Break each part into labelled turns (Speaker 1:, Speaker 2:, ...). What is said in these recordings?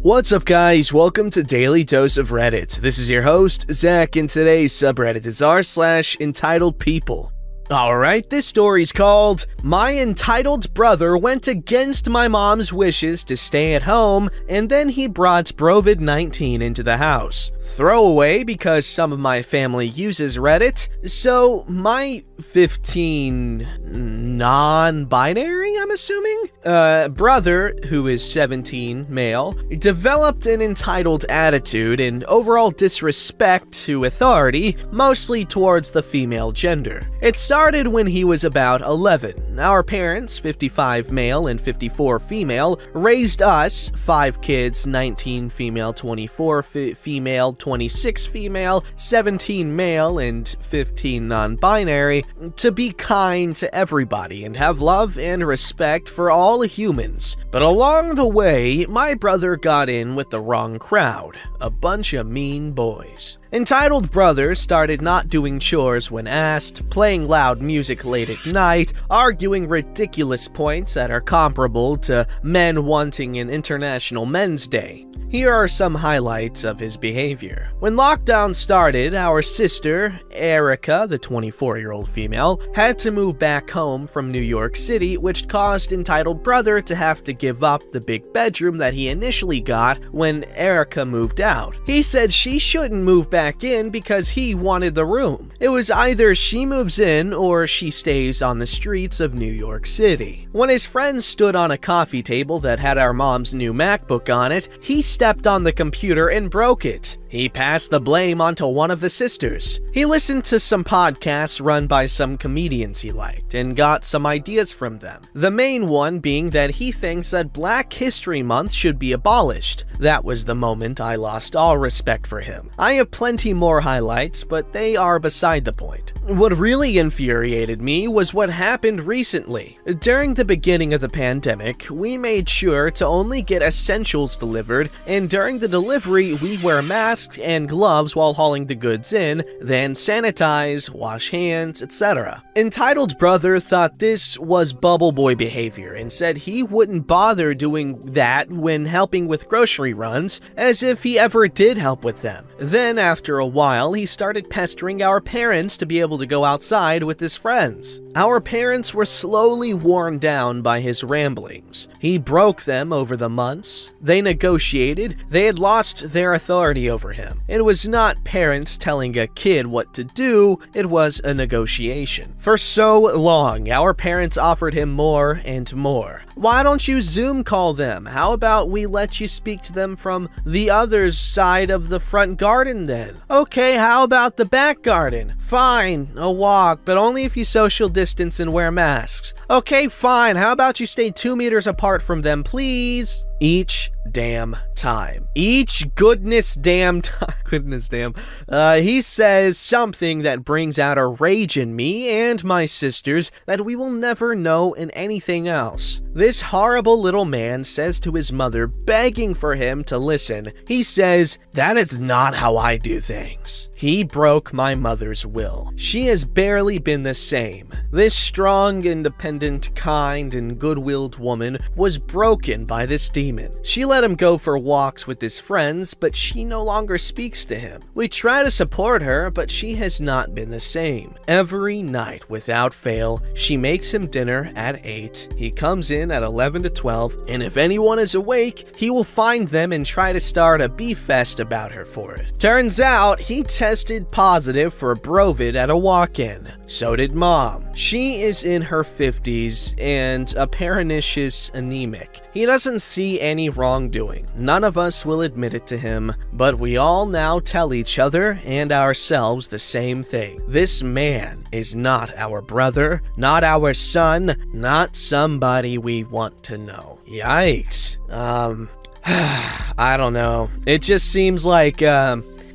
Speaker 1: What's up guys, welcome to Daily Dose of Reddit. This is your host, Zach, and today's subreddit is r/EntitledPeople. Alright, this story's called, "My entitled brother went against my mom's wishes to stay at home, and then he brought Brovid-19 into the house. Throwaway because some of my family uses Reddit, so my 15 non-binary, I'm assuming? Brother, who is 17, male, developed an entitled attitude and overall disrespect to authority, mostly towards the female gender. It started when he was about 11. Our parents, 55 male and 54 female, raised us, 5 kids, 19 female, 24 female, 26 female, 17 male, and 15 non-binary, to be kind to everybody and have love and respect for all humans. But along the way, my brother got in with the wrong crowd, a bunch of mean boys. Entitled brother started not doing chores when asked, playing loud music late at night, arguing ridiculous points that are comparable to men wanting an International Men's Day. Here are some highlights of his behavior. When lockdown started, our sister, Erica, the 24-year-old female, had to move back home from New York City, which caused entitled brother to have to give up the big bedroom that he initially got when Erica moved out. He said she shouldn't move back in because he wanted the room. It was either she moves in or she stays on the streets of New York City. When his friends stood on a coffee table that had our mom's new MacBook on it, he stepped on the computer and broke it. He passed the blame onto one of the sisters. He listened to some podcasts run by some comedians he liked and got some ideas from them. The main one being that he thinks that Black History Month should be abolished. That was the moment I lost all respect for him. I have plenty more highlights, but they are beside the point. What really infuriated me was what happened recently. During the beginning of the pandemic, we made sure to only get essentials delivered, and during the delivery, we wear masks and gloves while hauling the goods in, then sanitize, wash hands, etc. Entitled brother thought this was bubble boy behavior and said he wouldn't bother doing that when helping with grocery runs, as if he ever did help with them. Then after a while, he started pestering our parents to be able to go outside with his friends. Our parents were slowly worn down by his ramblings. He broke them over the months. They negotiated. They had lost their authority over him. It was not parents telling a kid what to do, it was a negotiation. For so long, our parents offered him more and more. Why don't you Zoom call them? How about we let you speak to them from the other side of the front garden then? Okay, how about the back garden? Fine, a walk, but only if you social distance and wear masks. Okay, fine, how about you stay 2 meters apart from them, please? Each damn time. Each goodness damn time. He says something that brings out a rage in me and my sisters that we will never know in anything else. This horrible little man says to his mother, begging for him to listen, he says, "That is not how I do things." He broke my mother's will. She has barely been the same. This strong, independent, kind, and good-willed woman was broken by this demon. She let him go for walks with his friends, but she no longer speaks to him. We try to support her, but she has not been the same. Every night, without fail, she makes him dinner at 8. He comes in at 11 to 12, and if anyone is awake, he will find them and try to start a beef fest about her for it. Turns out, he tested positive for Brovid at a walk-in. So did mom. She is in her 50s and a pernicious anemic. He doesn't see any wrongdoing. None of us will admit it to him, but we all now tell each other and ourselves the same thing. This man is not our brother, not our son, not somebody we want to know. Yikes. I don't know. It just seems like,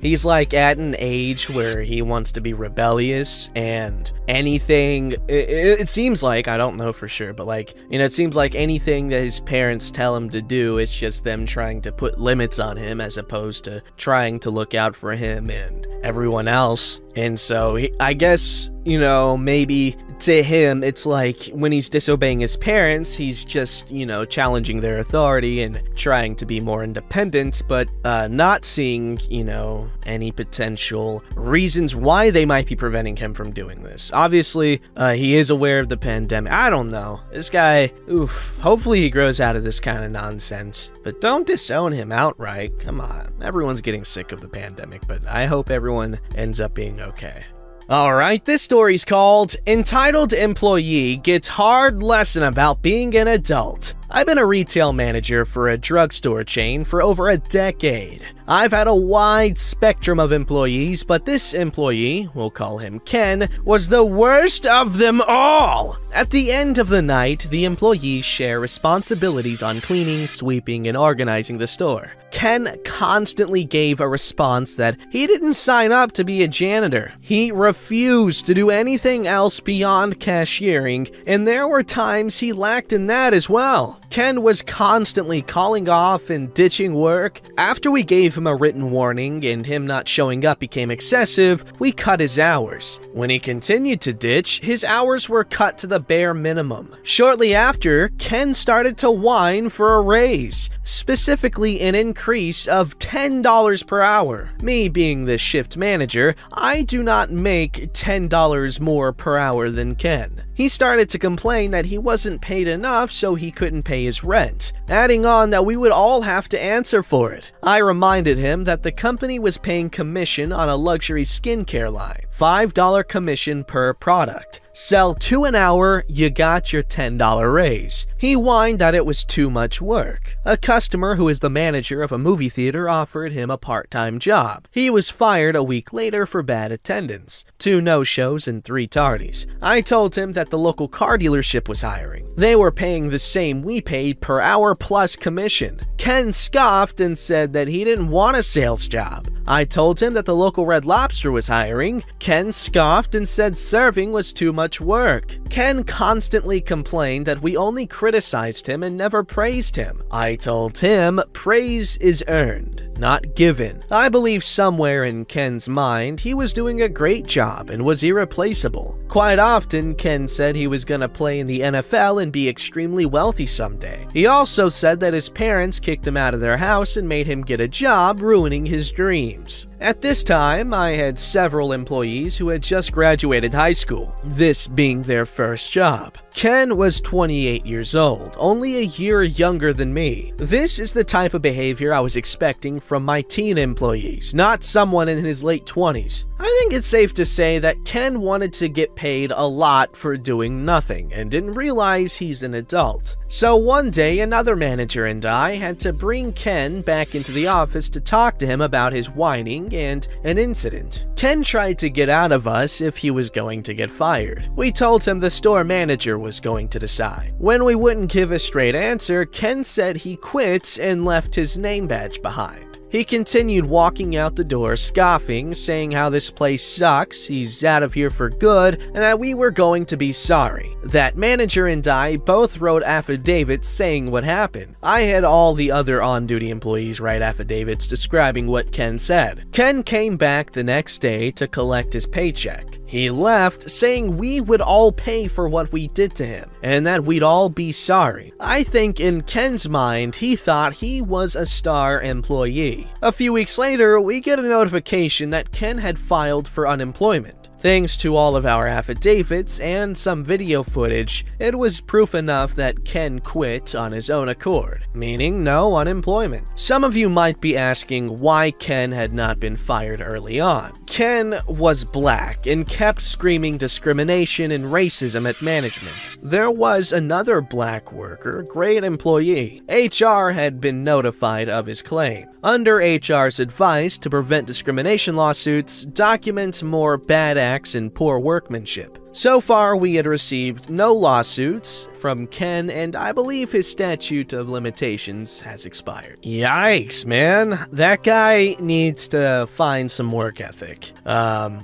Speaker 1: he's like at an age where he wants to be rebellious, and anything, it seems like, I don't know for sure, but like, you know, it seems like anything that his parents tell him to do, it's just them trying to put limits on him as opposed to trying to look out for him and everyone else. And so I guess, you know, maybe to him, it's like when he's disobeying his parents, he's just, you know, challenging their authority and trying to be more independent, but not seeing, you know, any potential reasons why they might be preventing him from doing this. Obviously, he is aware of the pandemic. I don't know. This guy, oof. Hopefully he grows out of this kind of nonsense, but don't disown him outright. Come on. Everyone's getting sick of the pandemic, but I hope everyone ends up being okay. Alright, this story's called Entitled Employee Gets Hard Lesson About Being an Adult. I've been a retail manager for a drugstore chain for over a decade. I've had a wide spectrum of employees, but this employee, we'll call him Ken, was the worst of them all! At the end of the night, the employees share responsibilities on cleaning, sweeping, and organizing the store. Ken constantly gave a response that he didn't sign up to be a janitor. He refused to do anything else beyond cashiering, and there were times he lacked in that as well. Ken was constantly calling off and ditching work. After we gave him a written warning and him not showing up became excessive, we cut his hours. When he continued to ditch, his hours were cut to the bare minimum. Shortly after, Ken started to whine for a raise, specifically an increase of $10 per hour. Me being the shift manager, I do not make $10 more per hour than Ken. He started to complain that he wasn't paid enough, so he couldn't pay his rent, adding on that we would all have to answer for it. I reminded him that the company was paying commission on a luxury skincare line, $5 commission per product. Sell 2 an hour, you got your $10 raise. He whined that it was too much work. A customer who is the manager of a movie theater offered him a part-time job. He was fired a week later for bad attendance, 2 no-shows and 3 tardies. I told him that the local car dealership was hiring. They were paying the same we paid per hour plus commission. Ken scoffed and said that he didn't want a sales job. I told him that the local Red Lobster was hiring. Ken scoffed and said serving was too much work. Ken constantly complained that we only criticized him and never praised him. I told him praise is earned, not given. I believe somewhere in Ken's mind he was doing a great job and was irreplaceable. Quite often, Ken said he was gonna play in the NFL and be extremely wealthy someday. He also said that his parents kicked him out of their house and made him get a job, ruining his dreams. At this time, I had several employees who had just graduated high school, this being their first job. Ken was 28 years old, only a year younger than me. This is the type of behavior I was expecting from my teen employees, not someone in his late 20s. I think it's safe to say that Ken wanted to get paid a lot for doing nothing and didn't realize he's an adult. So one day, another manager and I had to bring Ken back into the office to talk to him about his whining and an incident. Ken tried to get out of us if he was going to get fired. We told him the store manager was going to decide. When we wouldn't give a straight answer, Ken said he quit and left his name badge behind. He continued walking out the door, scoffing, saying how this place sucks, he's out of here for good, and that we were going to be sorry. That manager and I both wrote affidavits saying what happened. I had all the other on-duty employees write affidavits describing what Ken said. Ken came back the next day to collect his paycheck. He left saying we would all pay for what we did to him, and that we'd all be sorry. I think in Ken's mind, he thought he was a star employee. A few weeks later, we get a notification that Ken had filed for unemployment. Thanks to all of our affidavits and some video footage, it was proof enough that Ken quit on his own accord, meaning no unemployment. Some of you might be asking why Ken had not been fired early on. Ken was black and kept screaming discrimination and racism at management. There was another black worker, great employee. HR had been notified of his claim. Under HR's advice to prevent discrimination lawsuits, document more bad acts and poor workmanship. So far, we had received no lawsuits from Ken, and I believe his statute of limitations has expired. Yikes, man. That guy needs to find some work ethic.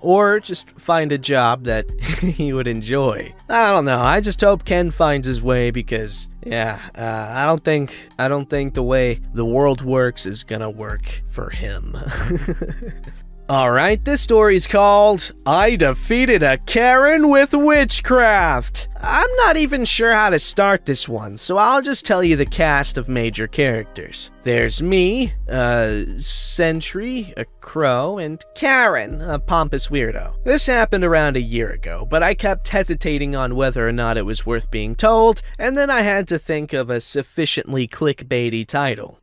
Speaker 1: Or just find a job that he would enjoy. I don't know. I just hope Ken finds his way because, yeah, I don't think the way the world works is gonna work for him. Alright, this story's called I Defeated a Karen with Witchcraft. I'm not even sure how to start this one, so I'll just tell you the cast of major characters. There's me, Sentry, a crow, and Karen, a pompous weirdo. This happened around a year ago, but I kept hesitating on whether or not it was worth being told, and then I had to think of a sufficiently clickbaity title.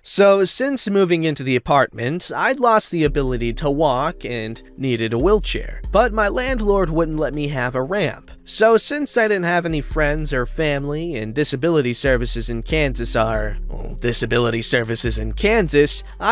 Speaker 1: So, since moving into the apartment, I'd lost the ability to walk and needed a wheelchair, but my landlord wouldn't let me have a ramp. So since I didn't have any friends or family and disability services in Kansas I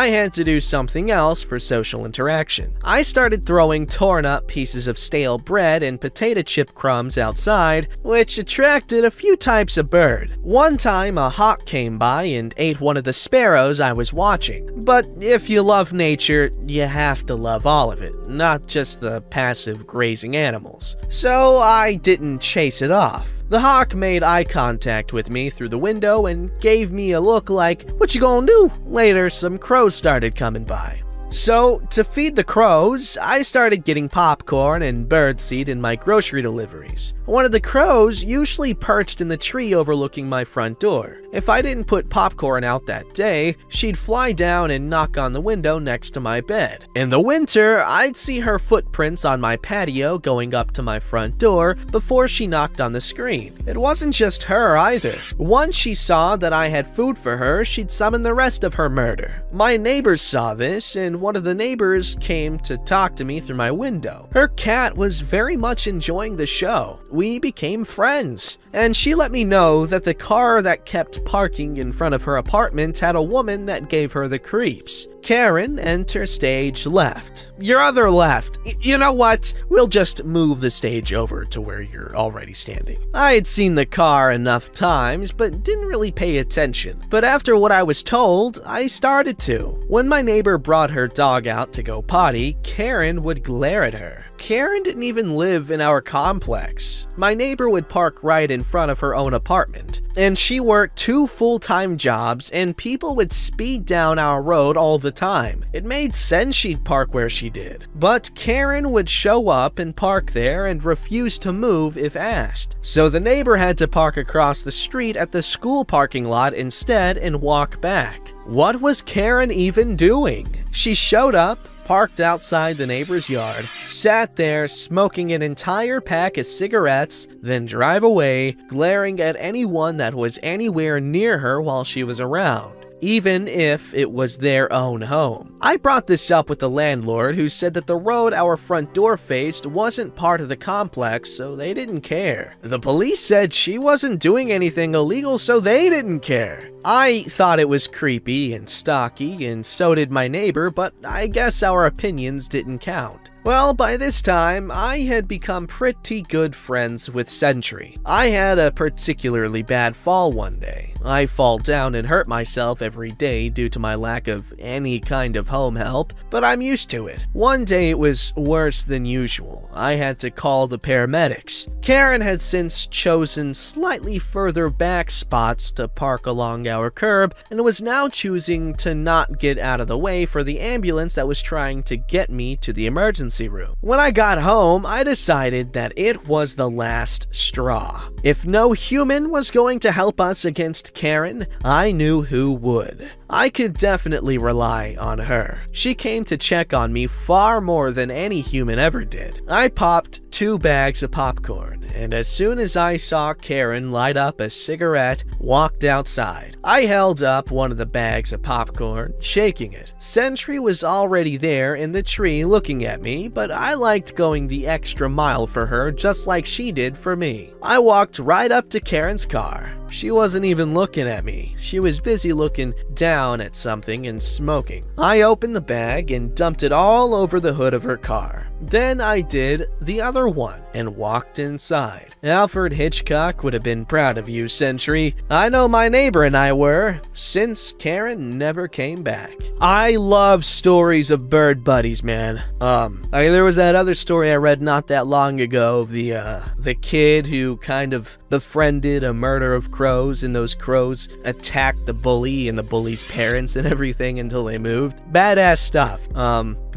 Speaker 1: had to do something else for social interaction. I started throwing torn up pieces of stale bread and potato chip crumbs outside, which attracted a few types of bird. One time a hawk came by and ate one of the sparrows I was watching. But if you love nature, you have to love all of it, not just the passive grazing animals. So I didn't chase it off. The hawk made eye contact with me through the window and gave me a look like, "What you gonna do?" Later, some crows started coming by. So, to feed the crows, I started getting popcorn and birdseed in my grocery deliveries. One of the crows usually perched in the tree overlooking my front door. If I didn't put popcorn out that day, she'd fly down and knock on the window next to my bed. In the winter, I'd see her footprints on my patio going up to my front door before she knocked on the screen. It wasn't just her either. Once she saw that I had food for her, she'd summon the rest of her murder. My neighbors saw this, and one of the neighbors came to talk to me through my window. Her cat was very much enjoying the show. We became friends, and she let me know that the car that kept parking in front of her apartment had a woman that gave her the creeps. Karen, enter stage left. Your other left. You know what? We'll just move the stage over to where you're already standing. I had seen the car enough times, but didn't really pay attention. But after what I was told, I started to. When my neighbor brought her dog out to go potty, Karen would glare at her. Karen didn't even live in our complex. My neighbor would park right in front of her own apartment, and she worked 2 full-time jobs, and people would speed down our road all the time. It made sense she'd park where she did. But Karen would show up and park there and refuse to move if asked. So the neighbor had to park across the street at the school parking lot instead and walk back. What was Karen even doing? She showed up, parked outside the neighbor's yard, sat there smoking an entire pack of cigarettes, then drive away, glaring at anyone that was anywhere near her while she was around, even if it was their own home. I brought this up with the landlord, who said that the road our front door faced wasn't part of the complex, so they didn't care. The police said she wasn't doing anything illegal, so they didn't care. I thought it was creepy and stocky, and so did my neighbor, but I guess our opinions didn't count. Well, by this time, I had become pretty good friends with Sentry. I had a particularly bad fall one day. I fall down and hurt myself every day due to my lack of any kind of home help, but I'm used to it. One day it was worse than usual. I had to call the paramedics. Karen had since chosen slightly further back spots to park along our curb and was now choosing to not get out of the way for the ambulance that was trying to get me to the emergency room. When I got home, I decided that it was the last straw. If no human was going to help us against Karen, I knew who would. I could definitely rely on her. She came to check on me far more than any human ever did. I popped 2 bags of popcorn, and as soon as I saw Karen light up a cigarette, walked outside. I held up one of the bags of popcorn, shaking it. Sentry was already there in the tree looking at me, but I liked going the extra mile for her just like she did for me. I walked right up to Karen's car. She wasn't even looking at me. She was busy looking down at something and smoking. I opened the bag and dumped it all over the hood of her car. Then I did the other one and walked inside. Alfred Hitchcock would have been proud of you, Sentry. I know my neighbor and I were, since Karen never came back. I love stories of bird buddies, man. There was that other story I read not that long ago of the kid who kind of befriended a murder of crows, and those crows attacked the bully and the bully's parents and everything until they moved. Badass stuff.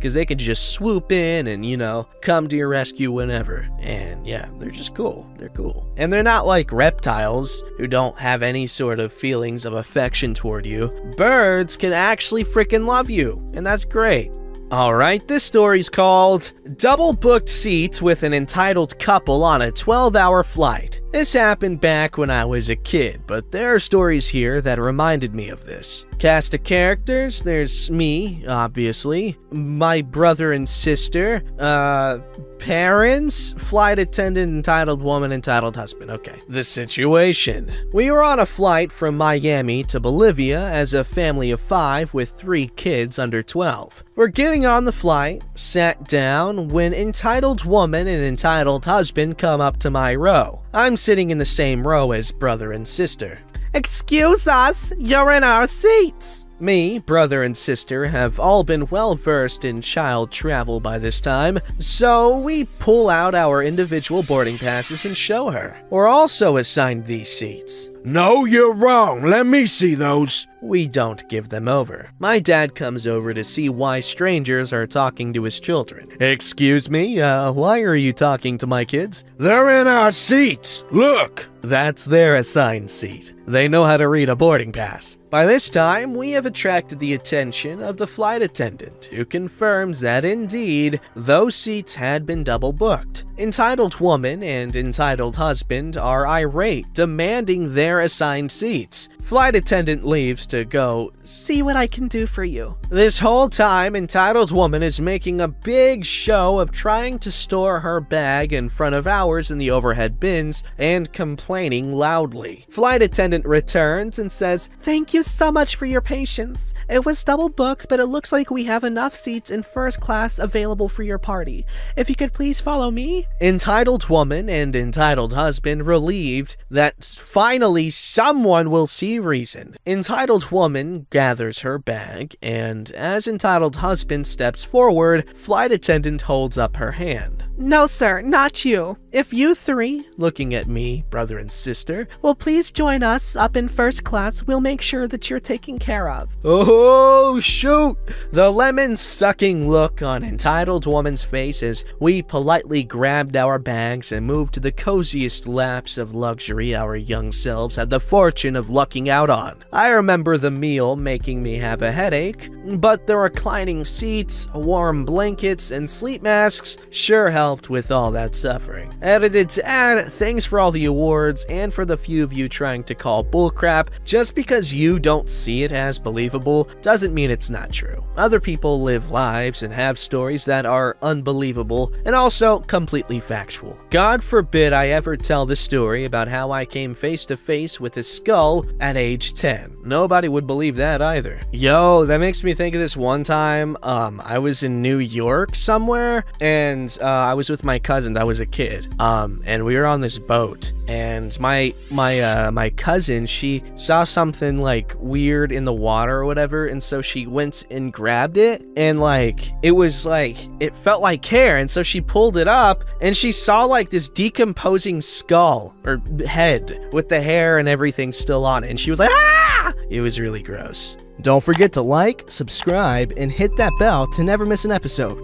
Speaker 1: because they could just swoop in and, you know, come to your rescue whenever. And yeah, they're just cool. They're cool. And they're not like reptiles who don't have any sort of feelings of affection toward you. Birds can actually freaking love you, and that's great. Alright, this story's called Double Booked Seats with an Entitled Couple on a 12-Hour Flight. This happened back when I was a kid, but there are stories here that reminded me of this. Cast of characters, there's me, obviously, my brother and sister, parents, flight attendant, entitled woman, entitled husband. Okay. The situation. We were on a flight from Miami to Bolivia as a family of 5 with 3 kids under 12. We're getting on the flight, sat down, when entitled woman and entitled husband come up to my row. I'm sitting in the same row as brother and sister. "Excuse us, you're in our seats." Me, brother, and sister have all been well versed in child travel by this time, so we pull out our individual boarding passes and show her. We're also assigned these seats.
Speaker 2: "No, you're wrong. Let me see those."
Speaker 1: We don't give them over. My dad comes over to see why strangers are talking to his children. "Excuse me, why are you talking to my kids?"
Speaker 2: "They're in our seats. Look."
Speaker 1: That's their assigned seat. They know how to read a boarding pass. By this time, we have attracted the attention of the flight attendant, who confirms that indeed, those seats had been double booked. Entitled woman and entitled husband are irate, demanding their assigned seats. Flight attendant leaves to go see what I can do for you. This whole time, entitled woman is making a big show of trying to store her bag in front of ours in the overhead bins and complaining loudly. Flight attendant returns and says, "Thank you so much for your patience. It was double booked, but it looks like we have enough seats in first class available for your party. If you could please follow me." Entitled woman and entitled husband relieved that finally someone will see reason. Entitled woman gathers her bag, and as entitled husband steps forward, flight attendant holds up her hand. "No, sir, not you. If you 3, looking at me, brother and sister, will please join us up in first class, we'll make sure that you're taken care of." Oh, shoot! The lemon-sucking look on entitled woman's face as we politely grabbed our bags and moved to the coziest laps of luxury our young selves had the fortune of lucking out on. I remember the meal making me have a headache, but the reclining seats, warm blankets, and sleep masks sure helped with all that suffering. Edited to add, thanks for all the awards and for the few of you trying to call bullcrap. Just because you don't see it as believable doesn't mean it's not true. Other people live lives and have stories that are unbelievable and also completely factual. God forbid I ever tell the story about how I came face to face with a skull at age 10. Nobody would believe that either. Yo, that makes me think of this one time, I was in New York somewhere, and I was with my cousins. I was a kid, and we were on this boat, and my cousin, she saw something like weird in the water or whatever, and so she went and grabbed it, and like it was like it felt like hair, and so she pulled it up, and she saw like this decomposing skull or head with the hair and everything still on it, and she was like, "Ah!" It was really gross. Don't forget to like, subscribe, and hit that bell to never miss an episode.